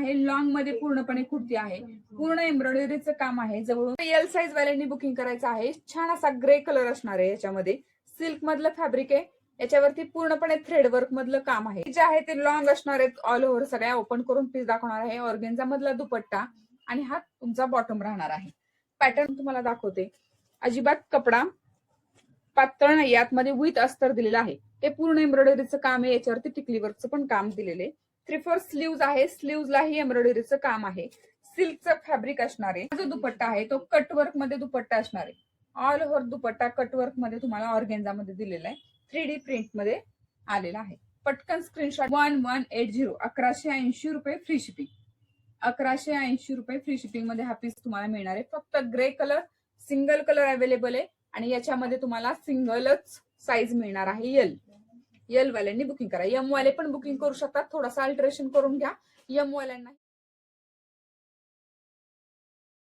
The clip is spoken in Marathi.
आहे, लॉंग मध्ये पूर्णपणे कुर्ती आहे, पूर्ण एम्ब्रॉयडरीचं काम आहे. जवळून एल साईज वाल्यांनी बुकिंग करायचं आहे. छान असा ग्रे कलर असणार आहे. याच्यामध्ये सिल्क मधलं फॅब्रिक आहे. याच्यावरती पूर्णपणे थ्रेड वर्क मधलं काम आहे. जे आहे ते लॉंग असणार आहेत. ऑल ओव्हर सगळ्या ओपन करून पीस दाखवणार आहे. ऑर्गेन्झा मधला दुपट्टा आणि हा तुमचा बॉटम राहणार आहे. पॅटर्न तुम्हाला दाखवते. अजिबात कपडा पातळ नाही, आतमध्ये विथ अस्तर दिलेलं आहे. हे पूर्ण एम्ब्रॉयडरीचं काम आहे. याच्यावरती टिकली वर्कचं पण काम दिलेले. 3/4 स्लीव्ज आहे. स्लीव्जलाही एम्ब्रॉयडरीचं काम आहे. सिल्कचं फॅब्रिक असणार आहे. जो दुपट्टा आहे तो कटवर्क मध्ये दुपट्टा असणार आहे. ऑल ओव्हर दुपट्टा कटवर्क मध्ये तुम्हाला ऑर्गेन्झा मध्ये दिलेला आहे. 3D प्रिंट मध्ये आलेला आहे. पटकन स्क्रीनशॉट 1180 1180 रुपये फ्री शिपिंग. 1180 रुपये फ्री शिपिंग मध्ये हा पीस तुम्हाला मिळणार आहे. फक्त grey colour single colour available आहे आणि याच्यामध्ये तुम्हाला सिंगलच साईज मिळणार आहे. एल वाल्यांनी बुकिंग करा. एम वाले पण बुकिंग करू शकतात. थोडासा अल्टरेशन करून घ्या. एम वाल्यांना